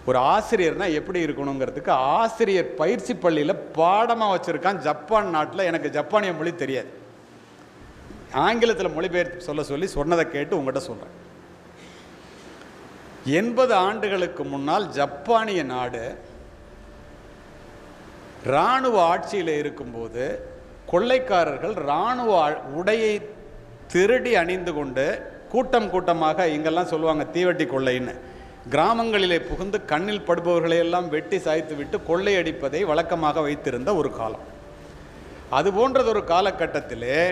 ஒரு ஆசிரியர்னா எப்படி இருக்கணுங்கிறதுக்கு ஆசிரியர் பயிற்சி பள்ளியில் பாடமாக வச்சுருக்கான். ஜப்பான் நாட்டில். எனக்கு ஜப்பானிய மொழி தெரியாது. ஆங்கிலத்தில் மொழிபெயர்த்து சொல்லி சொன்னதை கேட்டு உங்கள்கிட்ட சொல்கிறேன். 80 ஆண்டுகளுக்கு முன்னால் ஜப்பானிய நாடு இராணுவ ஆட்சியில் இருக்கும்போது கொள்ளைக்காரர்கள் இராணுவ உடையை திருடி அணிந்து கொண்டு கூட்டம் கூட்டமாக, இங்கெல்லாம் சொல்லுவாங்க தீவட்டி கொள்ளைன்னு, கிராமங்களிலே புகுந்து கண்ணில் படுபவர்களையெல்லாம் வெட்டி சாய்த்து விட்டு கொள்ளையடிப்பதை வழக்கமாக வைத்திருந்த ஒரு காலம். அது போன்றதொரு காலகட்டத்திலே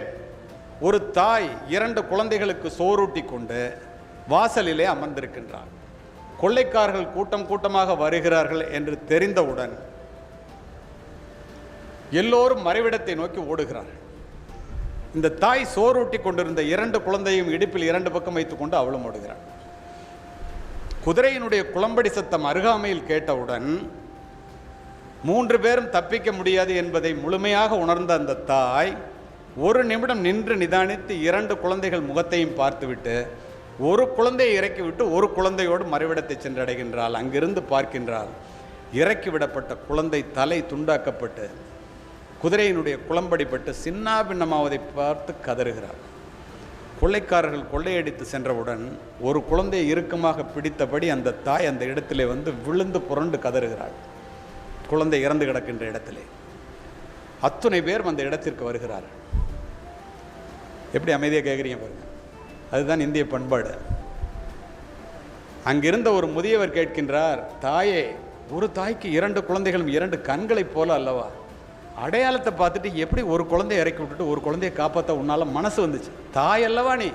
ஒரு தாய் 2 குழந்தைகளுக்கு சோறூட்டி கொண்டு வாசலிலே அமர்ந்திருக்கின்றார். கொள்ளைக்காரர்கள் கூட்டம் கூட்டமாக வருகிறார்கள் என்று தெரிந்தவுடன் எல்லோரும் மறைவிடத்தை நோக்கி ஓடுகிறார்கள். இந்த தாய் சோறூட்டி கொண்டிருந்த 2 குழந்தையும் இடுப்பில் 2 பக்கம் வைத்துக்கொண்டு அவளும் ஓடுகிறாள். குதிரையினுடைய குளம்படி சத்தம் அருகாமையில் கேட்டவுடன் 3 பேரும் தப்பிக்க முடியாது என்பதை முழுமையாக உணர்ந்த அந்த தாய் ஒரு நிமிடம் நின்று நிதானித்து 2 குழந்தைகள் முகத்தையும் பார்த்துவிட்டு ஒரு குழந்தையை இறக்கிவிட்டு ஒரு குழந்தையோடு மறைவிடத்தை சென்றடைகின்றாள். அங்கிருந்து பார்க்கின்றாள், இறக்கிவிடப்பட்ட குழந்தை தலை துண்டாக்கப்பட்டு குதிரையினுடைய குளம்படிப்பட்டு சின்னாபின்னமாவதை பார்த்து கதறுகிறார். கொள்ளைக்காரர்கள் கொள்ளையடித்து சென்றவுடன் ஒரு குழந்தையை இறுக்கமாக பிடித்தபடி அந்த தாய் அந்த இடத்திலே வந்து விழுந்து புரண்டு கதறுகிறாள். குழந்தை இறந்து கிடக்கின்ற இடத்திலே அத்துணை பேர் அந்த இடத்திற்கு வருகிறார்கள். எப்படி அமைதியாக கேட்குறீங்க பாருங்க. அதுதான் இந்திய பண்பாடு. அங்கிருந்த ஒரு முதியவர் கேட்கின்றார், தாயே, ஒரு தாய்க்கு 2 குழந்தைகளும் 2 கண்களைப் போல அல்லவா? அடையாளத்தை பார்த்துட்டு எப்படி ஒரு குழந்தைய இறக்கி விட்டுட்டு ஒரு குழந்தையை காப்பாற்ற உன்னால மனசு வந்துச்சு? தாய் அல்லவா நீ?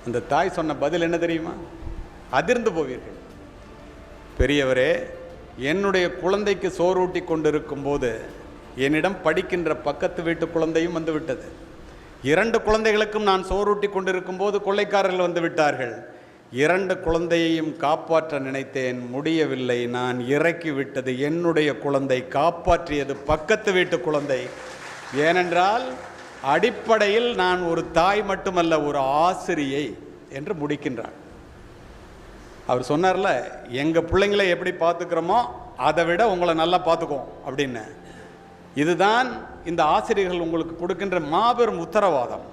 அந்த தாய் சொன்ன பதில் என்ன தெரியுமா? அதிர்ந்து போவீர்கள். பெரியவரே, என்னுடைய குழந்தைக்கு சோறூட்டி கொண்டிருக்கும் போது என்னிடம் படிக்கின்ற பக்கத்து வீட்டு குழந்தையும் வந்து விட்டது. 2 குழந்தைகளுக்கும் நான் சோறூட்டி கொண்டிருக்கும் போது கொள்ளைக்காரர்கள் வந்து விட்டார்கள். 2 குழந்தையையும் காப்பாற்ற நினைத்தேன், முடியவில்லை. நான் இறக்கி விட்டது என்னுடைய குழந்தை, காப்பாற்றியது பக்கத்து வீட்டு குழந்தை. ஏனென்றால் அடிப்படையில் நான் ஒரு தாய் மட்டுமல்ல, ஒரு ஆசிரியை என்று முடிக்கின்றார். அவர் சொன்னார்ல, எங்கள் பிள்ளைங்களை எப்படி பார்த்துக்கிறோமோ அதை விட உங்களை நல்லா பார்த்துக்குவோம் அப்படின்னு. இதுதான் இந்த ஆசிரியர்கள் உங்களுக்கு கொடுக்கின்ற மாபெரும் உத்தரவாதம்.